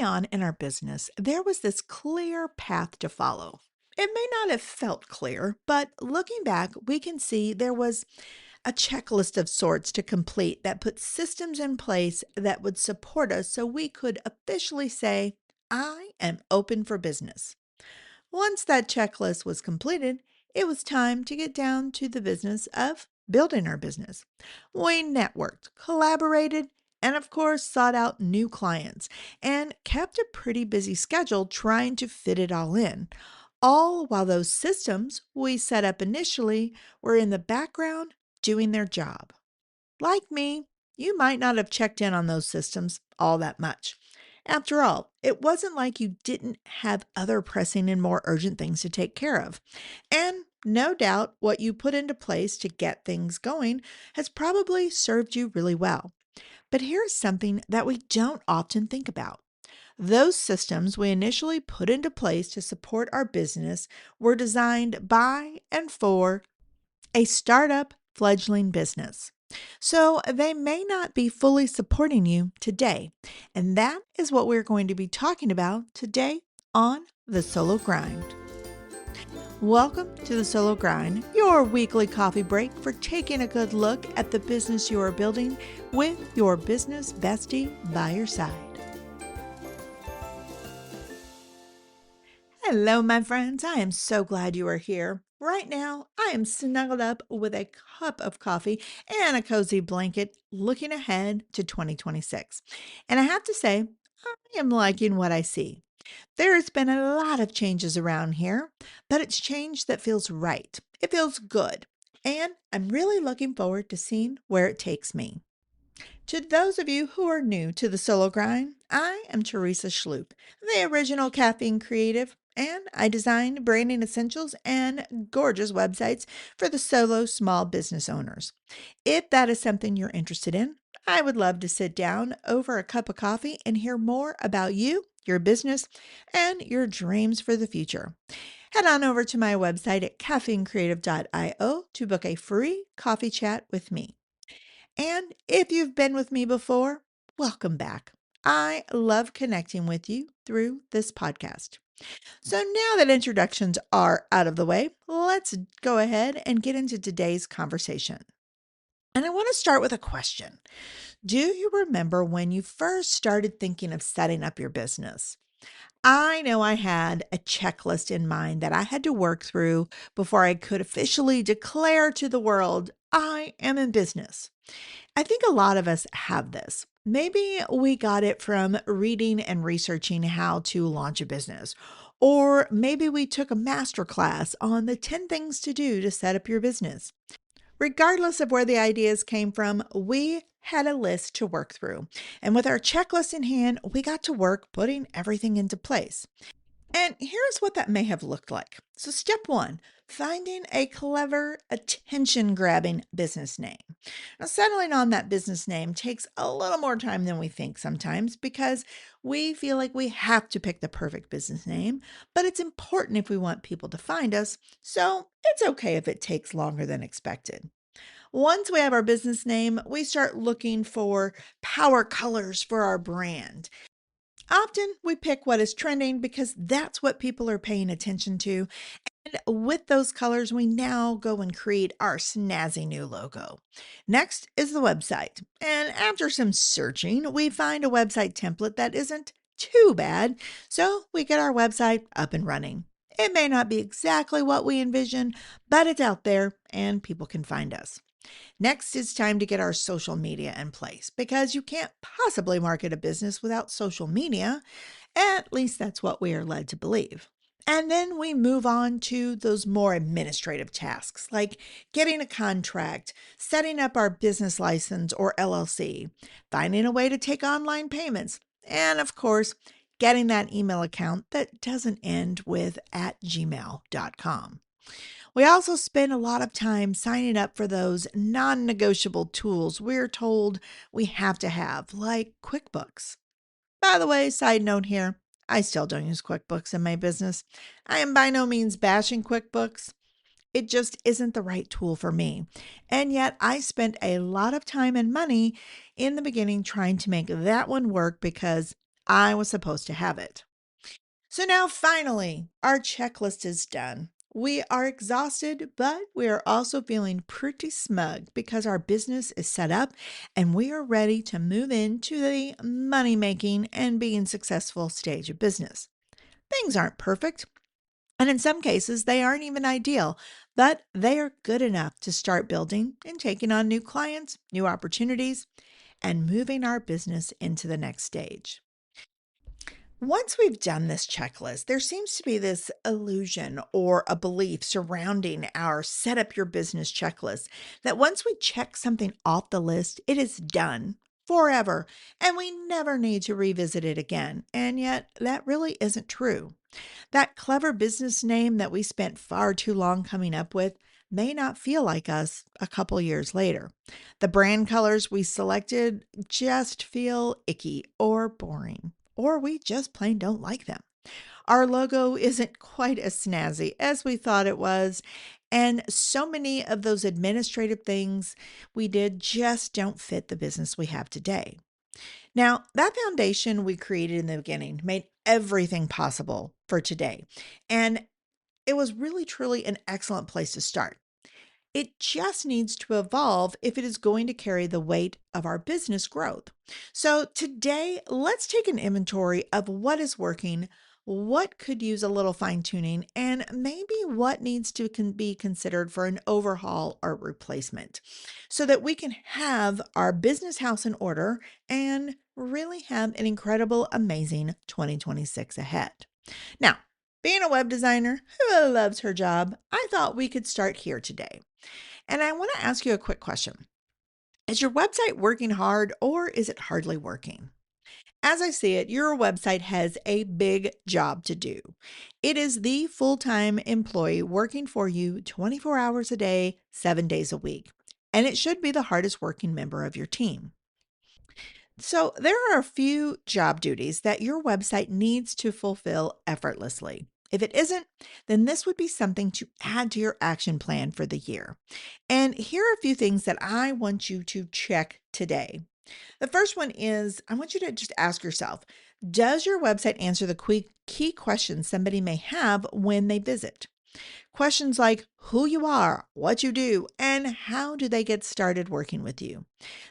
Early on in our business, there was this clear path to follow. It may not have felt clear, but looking back, we can see there was a checklist of sorts to complete that put systems in place that would support us so we could officially say, I am open for business. Once that checklist was completed, it was time to get down to the business of building our business. We networked, collaborated, and of course, sought out new clients and kept a pretty busy schedule trying to fit it all in. All while those systems we set up initially were in the background doing their job. Like me, you might not have checked in on those systems all that much. After all, it wasn't like you didn't have other pressing and more urgent things to take care of. And no doubt what you put into place to get things going has probably served you really well. But here's something that we don't often think about. Those systems we initially put into place to support our business were designed by and for a startup fledgling business. So they may not be fully supporting you today. And that is what we're going to be talking about today on The Solo Grind. Welcome to The Solo Grind, your weekly coffee break for taking a good look at the business you are building with your business bestie by your side. Hello, my friends. I am so glad you are here. Right now, I am snuggled up with a cup of coffee and a cozy blanket looking ahead to 2026. And I have to say, I am liking what I see. There has been a lot of changes around here, but it's change that feels right. It feels good. And I'm really looking forward to seeing where it takes me. To those of you who are new to the Solo Grind, I am Teresa Schloop, the original caffeine creative, and I design branding essentials and gorgeous websites for the solo small business owners. If that is something you're interested in, I would love to sit down over a cup of coffee and hear more about you, your business, and your dreams for the future. Head on over to my website at caffeinecreative.io to book a free coffee chat with me. And if you've been with me before, welcome back. I love connecting with you through this podcast. So now that introductions are out of the way, let's go ahead and get into today's conversation. And I want to start with a question. Do you remember when you first started thinking of setting up your business? I know I had a checklist in mind that I had to work through before I could officially declare to the world, I am in business. I think a lot of us have this. Maybe we got it from reading and researching how to launch a business. Or maybe we took a master class on the 10 things to do to set up your business. Regardless of where the ideas came from, we had a list to work through. And with our checklist in hand, we got to work putting everything into place. And here's what that may have looked like. So, step one, finding a clever, attention grabbing business name. Now, settling on that business name takes a little more time than we think sometimes because we feel like we have to pick the perfect business name, but it's important if we want people to find us. So, it's okay if it takes longer than expected. Once we have our business name, we start looking for power colors for our brand. Often we pick what is trending because that's what people are paying attention to. And with those colors, we now go and create our snazzy new logo. Next is the website. And after some searching, we find a website template that isn't too bad. So we get our website up and running. It may not be exactly what we envision, but it's out there and people can find us. Next, it's time to get our social media in place because you can't possibly market a business without social media. At least that's what we are led to believe. And then we move on to those more administrative tasks like getting a contract, setting up our business license or LLC, finding a way to take online payments, and of course, getting that email account that doesn't end with @gmail.com. We also spend a lot of time signing up for those non negotiable tools we're told we have to have, like QuickBooks. By the way, side note here, I still don't use QuickBooks in my business. I am by no means bashing QuickBooks. It just isn't the right tool for me. And yet I spent a lot of time and money in the beginning trying to make that one work because I was supposed to have it. So now finally, our checklist is done. We are exhausted, but we are also feeling pretty smug because our business is set up and we are ready to move into the money making and being successful stage of business. Things aren't perfect, and in some cases, they aren't even ideal, but they are good enough to start building and taking on new clients, new opportunities, and moving our business into the next stage. Once we've done this checklist, there seems to be this illusion or a belief surrounding our set up your business checklist that once we check something off the list, it is done forever and we never need to revisit it again. And yet, that really isn't true. That clever business name that we spent far too long coming up with may not feel like us a couple years later. The brand colors we selected just feel icky or boring, or we just plain don't like them. Our logo isn't quite as snazzy as we thought it was, and so many of those administrative things we did just don't fit the business we have today. Now, that foundation we created in the beginning made everything possible for today. And it was really, truly an excellent place to start. It just needs to evolve if it is going to carry the weight of our business growth. So, today, let's take an inventory of what is working, what could use a little fine tuning, and maybe what needs to be considered for an overhaul or replacement so that we can have our business house in order and really have an incredible, amazing 2026 ahead. Now, being a web designer who loves her job, I thought we could start here today. And I want to ask you a quick question. Is your website working hard or is it hardly working? As I see it, your website has a big job to do. It is the full time employee working for you 24 hours a day, 7 days a week. And it should be the hardest working member of your team. So, there are a few job duties that your website needs to fulfill effortlessly. If it isn't, then this would be something to add to your action plan for the year. And here are a few things that I want you to check today. The first one is I want you to just ask yourself, does your website answer the key questions somebody may have when they visit? Questions like who you are, what you do, and how do they get started working with you?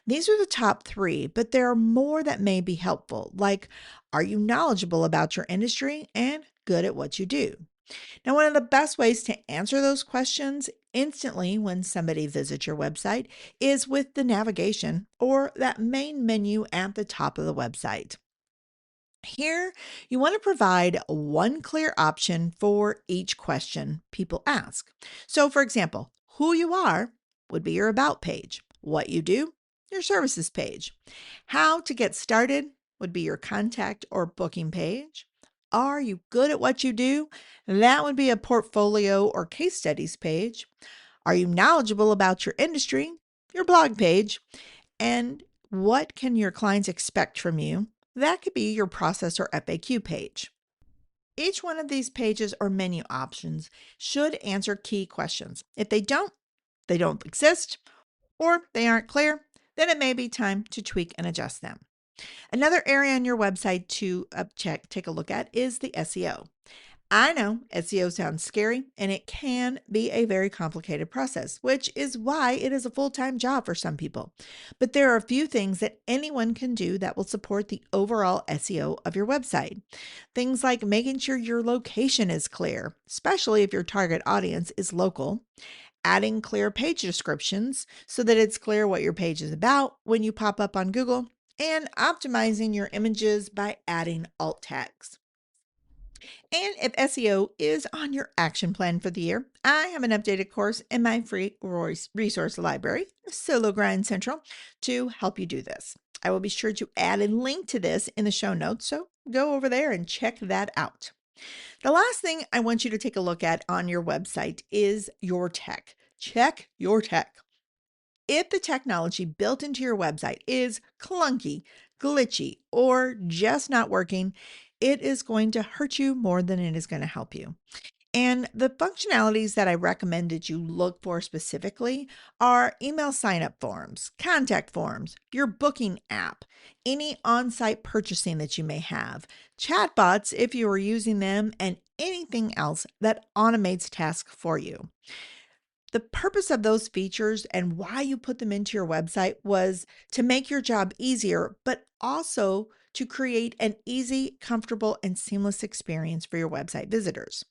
These are the top three, but there are more that may be helpful, like are you knowledgeable about your industry and good at what you do? Now, one of the best ways to answer those questions instantly when somebody visits your website is with the navigation or that main menu at the top of the website. Here, you want to provide one clear option for each question people ask. So, for example, who you are would be your About page, what you do, your Services page. How to get started would be your Contact or Booking page. Are you good at what you do? That would be a Portfolio or Case Studies page. Are you knowledgeable about your industry? Your Blog page. And what can your clients expect from you? That could be your process or FAQ page. Each one of these pages or menu options should answer key questions. If they don't exist, or they aren't clear, then it may be time to tweak and adjust them. Another area on your website to take a look at is the SEO. I know SEO sounds scary and it can be a very complicated process, which is why it is a full time job for some people. But there are a few things that anyone can do that will support the overall SEO of your website. Things like making sure your location is clear, especially if your target audience is local, adding clear page descriptions so that it's clear what your page is about when you pop up on Google, and optimizing your images by adding alt tags. And if SEO is on your action plan for the year, I have an updated course in my free resource library, Solo Grind Central, to help you do this. I will be sure to add a link to this in the show notes, so go over there and check that out. The last thing I want you to take a look at on your website is your tech. Check your tech. If the technology built into your website is clunky, glitchy, or just not working, it is going to hurt you more than it is going to help you. And the functionalities that I recommend that you look for specifically are email sign up forms, contact forms, your booking app, any on site purchasing that you may have, chatbots if you are using them, and anything else that automates tasks for you. The purpose of those features and why you put them into your website was to make your job easier, but also to create an easy, comfortable, and seamless experience for your website visitors.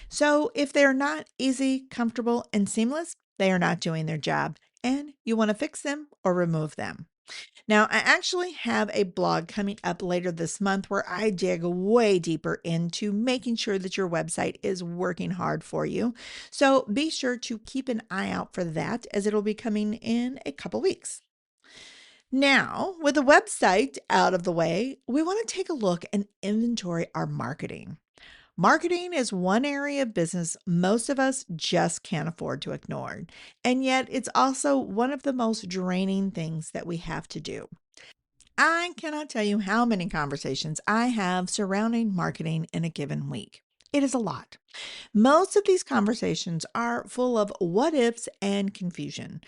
So, if they're not easy, comfortable, and seamless, they are not doing their job, and you want to fix them or remove them. Now, I actually have a blog coming up later this month where I dig way deeper into making sure that your website is working hard for you. So, be sure to keep an eye out for that as it'll be coming in a couple weeks. Now, with the website out of the way, we want to take a look and inventory our marketing. Marketing is one area of business most of us just can't afford to ignore. And yet, it's also one of the most draining things that we have to do. I cannot tell you how many conversations I have surrounding marketing in a given week. It is a lot. Most of these conversations are full of what ifs and confusion.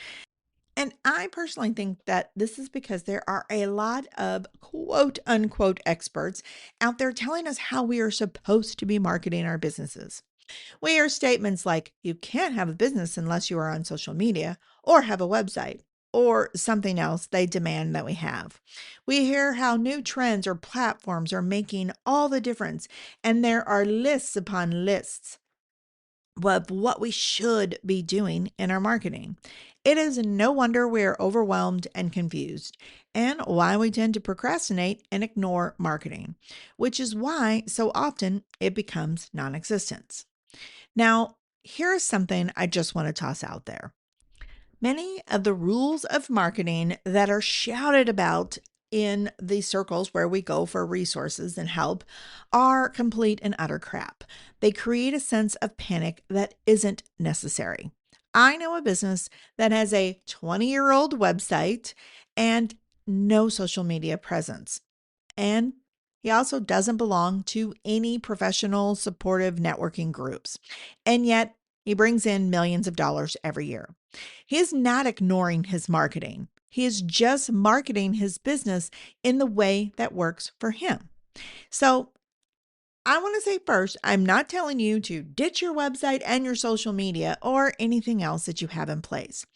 And I personally think that this is because there are a lot of quote unquote experts out there telling us how we are supposed to be marketing our businesses. We hear statements like, you can't have a business unless you are on social media or have a website or something else they demand that we have. We hear how new trends or platforms are making all the difference, and there are lists upon lists of what we should be doing in our marketing. It is no wonder we are overwhelmed and confused, and why we tend to procrastinate and ignore marketing, which is why so often it becomes non existent. Now, here's something I just want to toss out there. Many of the rules of marketing that are shouted about in the circles where we go for resources and help are complete and utter crap. They create a sense of panic that isn't necessary. I know a business that has a 20-year-old website and no social media presence. And he also doesn't belong to any professional supportive networking groups. And yet he brings in millions of dollars every year. He is not ignoring his marketing. He is just marketing his business in the way that works for him. So I want to say first, I'm not telling you to ditch your website and your social media or anything else that you have in place.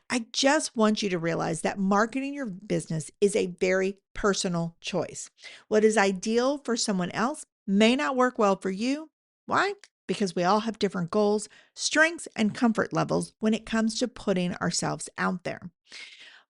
I just want you to realize that marketing your business is a very personal choice. What is ideal for someone else may not work well for you. Why? Because we all have different goals, strengths, and comfort levels when it comes to putting ourselves out there.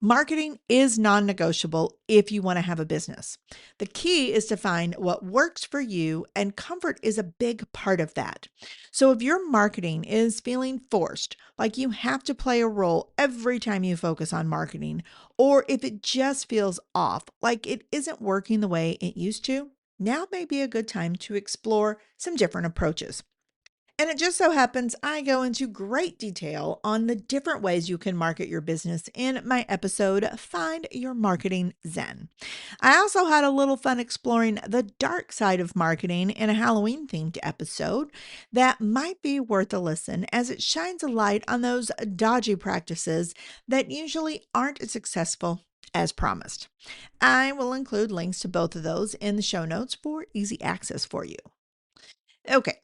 Marketing is non negotiable if you want to have a business. The key is to find what works for you, and comfort is a big part of that. So, if your marketing is feeling forced, like you have to play a role every time you focus on marketing, or if it just feels off, like it isn't working the way it used to, now may be a good time to explore some different approaches. And it just so happens I go into great detail on the different ways you can market your business in my episode, Find Your Marketing Zen. I also had a little fun exploring the dark side of marketing in a Halloween themed episode that might be worth a listen as it shines a light on those dodgy practices that usually aren't as successful as promised. I will include links to both of those in the show notes for easy access for you. Okay.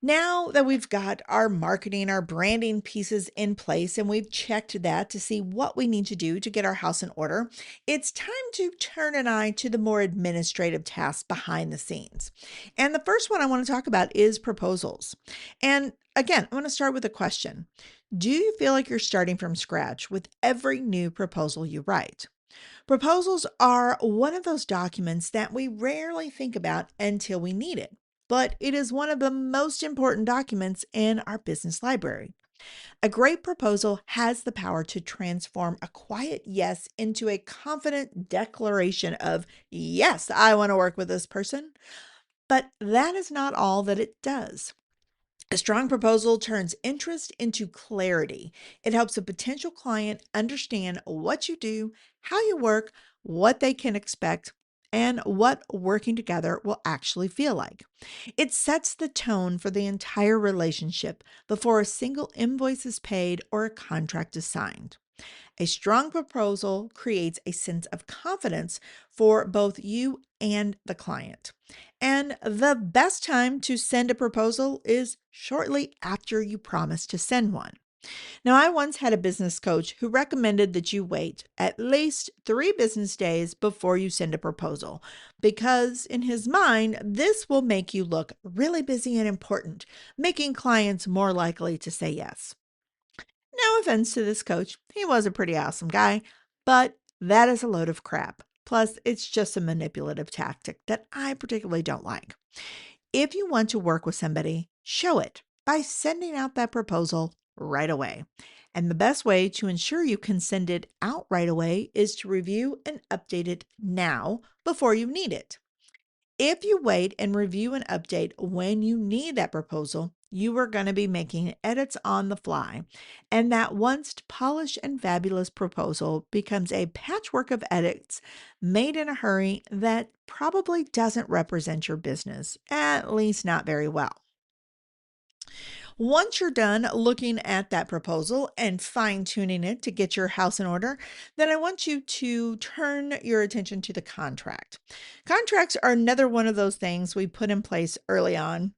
Now that we've got our marketing, our branding pieces in place, and we've checked that to see what we need to do to get our house in order, it's time to turn an eye to the more administrative tasks behind the scenes. And the first one I want to talk about is proposals. And again, I want to start with a question. Do you feel like you're starting from scratch with every new proposal you write? Proposals are one of those documents that we rarely think about until we need it, but it is one of the most important documents in our business library. A great proposal has the power to transform a quiet yes into a confident declaration of, yes, I want to work with this person. But that is not all that it does. A strong proposal turns interest into clarity. It helps a potential client understand what you do, how you work, what they can expect, and what working together will actually feel like. It sets the tone for the entire relationship before a single invoice is paid or a contract is signed. A strong proposal creates a sense of confidence for both you and the client. And the best time to send a proposal is shortly after you promise to send one. Now, I once had a business coach who recommended that you wait at least 3 business days before you send a proposal, because in his mind, this will make you look really busy and important, making clients more likely to say yes. No offense to this coach, he was a pretty awesome guy, but that is a load of crap. Plus, it's just a manipulative tactic that I particularly don't like. If you want to work with somebody, show it by sending out that proposal right away. And the best way to ensure you can send it out right away is to review and update it now before you need it. If you wait and review and update when you need that proposal, you are going to be making edits on the fly. And that once polished and fabulous proposal becomes a patchwork of edits made in a hurry that probably doesn't represent your business, at least not very well. Once you're done looking at that proposal and fine tuning it to get your house in order, then I want you to turn your attention to the contract. Contracts are another one of those things we put in place early on,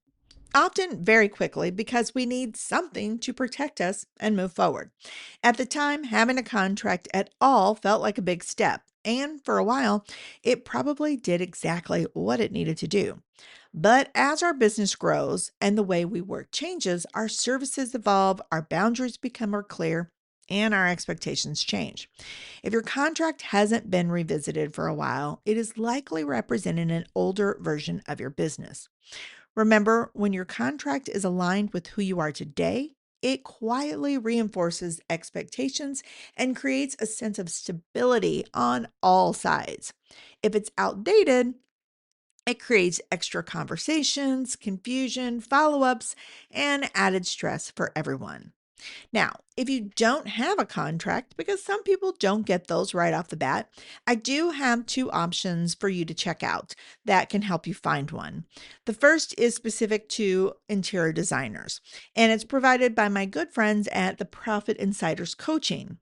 often very quickly, because we need something to protect us and move forward. At the time, having a contract at all felt like a big step. And for a while, it probably did exactly what it needed to do. But as our business grows and the way we work changes, our services evolve, our boundaries become more clear, and our expectations change. If your contract hasn't been revisited for a while, it is likely representing an older version of your business. Remember, when your contract is aligned with who you are today, it quietly reinforces expectations and creates a sense of stability on all sides. If it's outdated, it creates extra conversations, confusion, follow ups, and added stress for everyone. Now, if you don't have a contract, because some people don't get those right off the bat, I do have 2 options for you to check out that can help you find one. The first is specific to interior designers, and it's provided by my good friends at the Profit Insiders Coaching.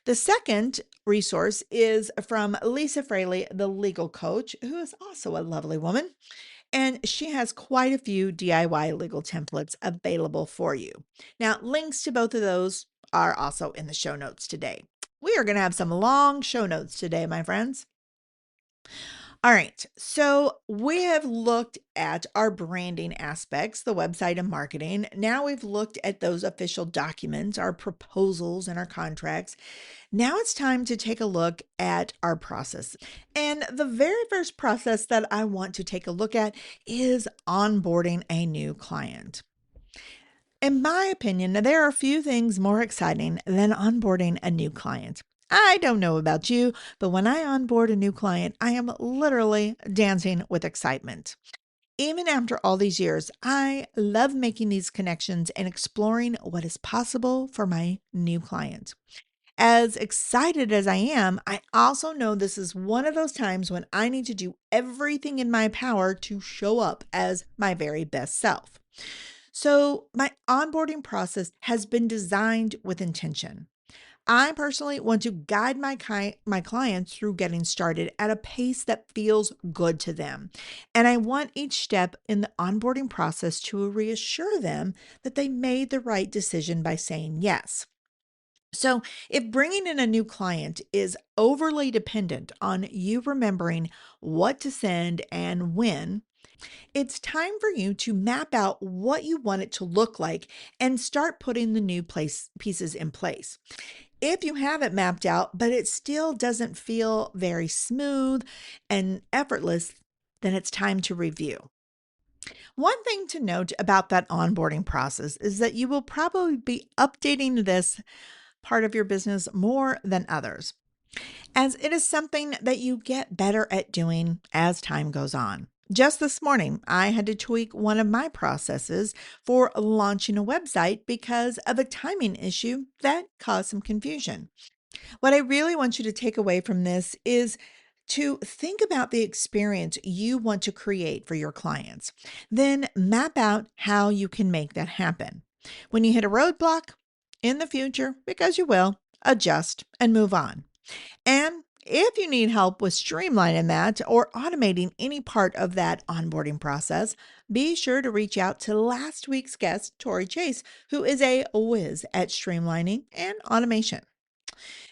The second resource is from Lisa Fraley, the legal coach, who is also a lovely woman. And she has quite a few DIY legal templates available for you. Now, links to both of those are also in the show notes today. We are going to have some long show notes today, my friends. All right, so we have looked at our branding aspects, the website and marketing. Now we've looked at those official documents, our proposals and our contracts. Now it's time to take a look at our process. And the very first process that I want to take a look at is onboarding a new client. In my opinion, there are few things more exciting than onboarding a new client. I don't know about you, but when I onboard a new client, I am literally dancing with excitement. Even after all these years, I love making these connections and exploring what is possible for my new client. As excited as I am, I also know this is one of those times when I need to do everything in my power to show up as my very best self. So, my onboarding process has been designed with intention. I personally want to guide my clients through getting started at a pace that feels good to them. And I want each step in the onboarding process to reassure them that they made the right decision by saying yes. So, if bringing in a new client is overly dependent on you remembering what to send and when, it's time for you to map out what you want it to look like and start putting the new pieces in place. If you have it mapped out, but it still doesn't feel very smooth and effortless, then it's time to review. One thing to note about that onboarding process is that you will probably be updating this part of your business more than others, as it is something that you get better at doing as time goes on. Just this morning, I had to tweak one of my processes for launching a website because of a timing issue that caused some confusion. What I really want you to take away from this is to think about the experience you want to create for your clients. Then map out how you can make that happen. When you hit a roadblock in the future, because you will, adjust and move on. And if you need help with streamlining that or automating any part of that onboarding process, be sure to reach out to last week's guest, Tori Chase, who is a whiz at streamlining and automation.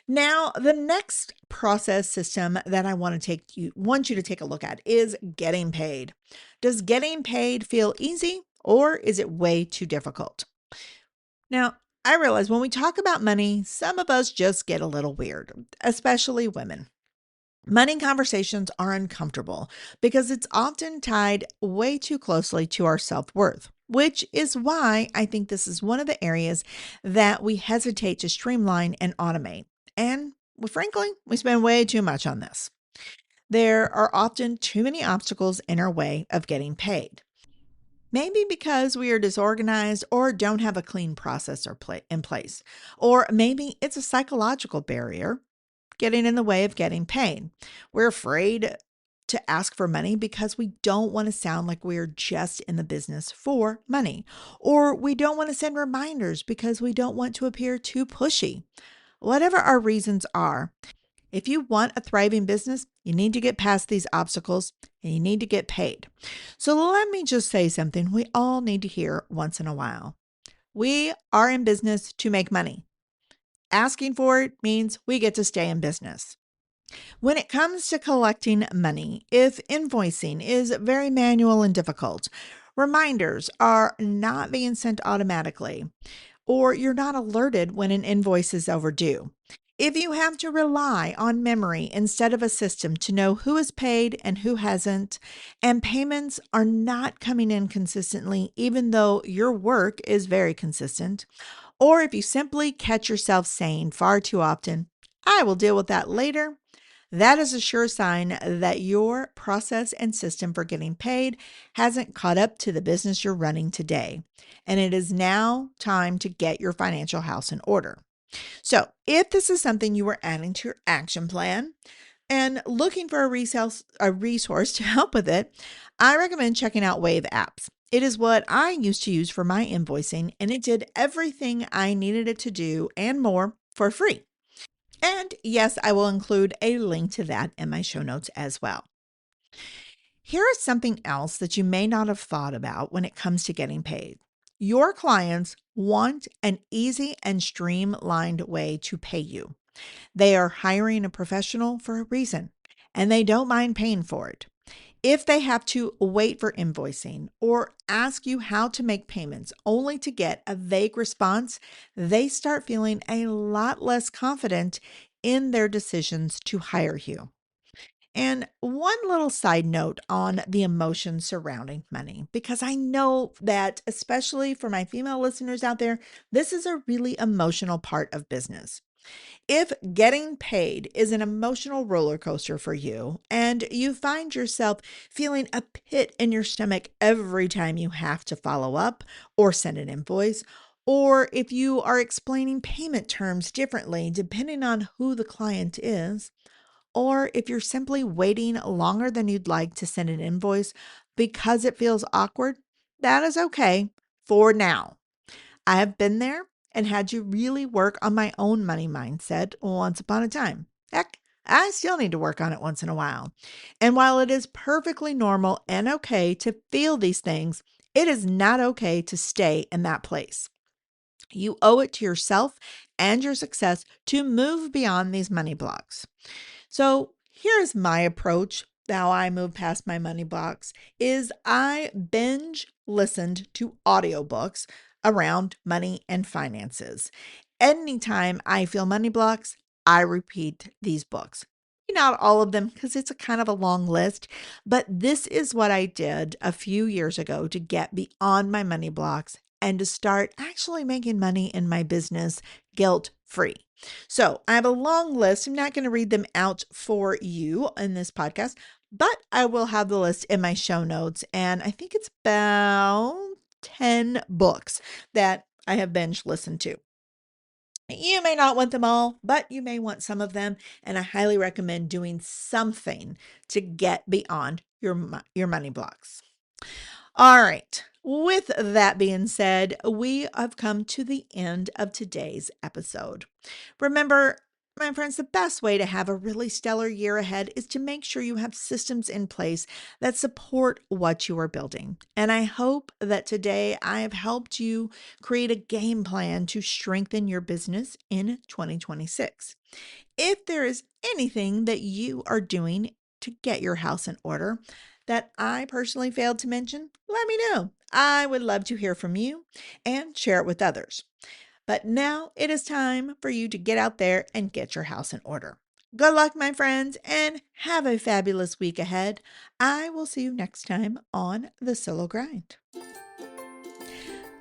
Now, the next process system that I want you to take a look at is getting paid. Does getting paid feel easy or is it way too difficult? Now, I realize when we talk about money, some of us just get a little weird, especially women. Money conversations are uncomfortable because it's often tied way too closely to our self worth, which is why I think this is one of the areas that we hesitate to streamline and automate. And well, frankly, we spend way too much on this. There are often too many obstacles in our way of getting paid. Maybe because we are disorganized or don't have a clean process in place. Or maybe it's a psychological barrier getting in the way of getting paid. We're afraid to ask for money because we don't want to sound like we're just in the business for money. Or we don't want to send reminders because we don't want to appear too pushy. Whatever our reasons are, if you want a thriving business, you need to get past these obstacles and you need to get paid. So let me just say something we all need to hear once in a while. We are in business to make money. Asking for it means we get to stay in business. When it comes to collecting money, if invoicing is very manual and difficult, reminders are not being sent automatically, or you're not alerted when an invoice is overdue. If you have to rely on memory instead of a system to know who is paid and who hasn't, and payments are not coming in consistently, even though your work is very consistent, or if you simply catch yourself saying far too often, I will deal with that later, that is a sure sign that your process and system for getting paid hasn't caught up to the business you're running today. And it is now time to get your financial house in order. So, if this is something you are adding to your action plan and looking for a resource to help with it, I recommend checking out Wave Apps. It is what I used to use for my invoicing, and it did everything I needed it to do and more for free. And yes, I will include a link to that in my show notes as well. Here is something else that you may not have thought about when it comes to getting paid. Your clients want an easy and streamlined way to pay you. They are hiring a professional for a reason, and they don't mind paying for it. If they have to wait for invoicing or ask you how to make payments only to get a vague response, they start feeling a lot less confident in their decisions to hire you. And one little side note on the emotions surrounding money, because I know that, especially for my female listeners out there, this is a really emotional part of business. If getting paid is an emotional roller coaster for you and you find yourself feeling a pit in your stomach every time you have to follow up or send an invoice, or if you are explaining payment terms differently depending on who the client is, or if you're simply waiting longer than you'd like to send an invoice because it feels awkward, that is okay for now. I have been there and had to really work on my own money mindset once upon a time. Heck, I still need to work on it once in a while. And while it is perfectly normal and okay to feel these things, it is not okay to stay in that place. You owe it to yourself and your success to move beyond these money blocks. So here's my approach. How I move past my money box is I binge listened to audiobooks around money and finances. Anytime I feel money blocks, I repeat these books. Not all of them because it's a kind of a long list, but this is what I did a few years ago to get beyond my money blocks and to start actually making money in my business guilt free. So I have a long list. I'm not going to read them out for you in this podcast, but I will have the list in my show notes. And I think it's about 10 books that I have binge listened to. You may not want them all, but you may want some of them, and I highly recommend doing something to get beyond your money blocks. All right. With that being said, we have come to the end of today's episode. Remember, my friends, the best way to have a really stellar year ahead is to make sure you have systems in place that support what you are building. And I hope that today I have helped you create a game plan to strengthen your business in 2026. If there is anything that you are doing to get your house in order that I personally failed to mention, let me know. I would love to hear from you and share it with others. But now it is time for you to get out there and get your house in order. Good luck, my friends, and have a fabulous week ahead. I will see you next time on The Solo Grind.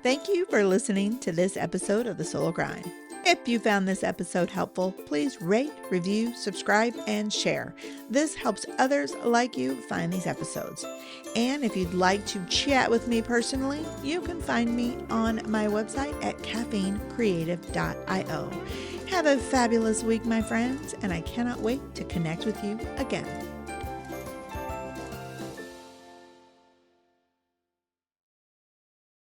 Thank you for listening to this episode of The Solo Grind. If you found this episode helpful, please rate, review, subscribe, and share. This helps others like you find these episodes. And if you'd like to chat with me personally, you can find me on my website at caffeinecreative.io. Have a fabulous week, my friends, and I cannot wait to connect with you again.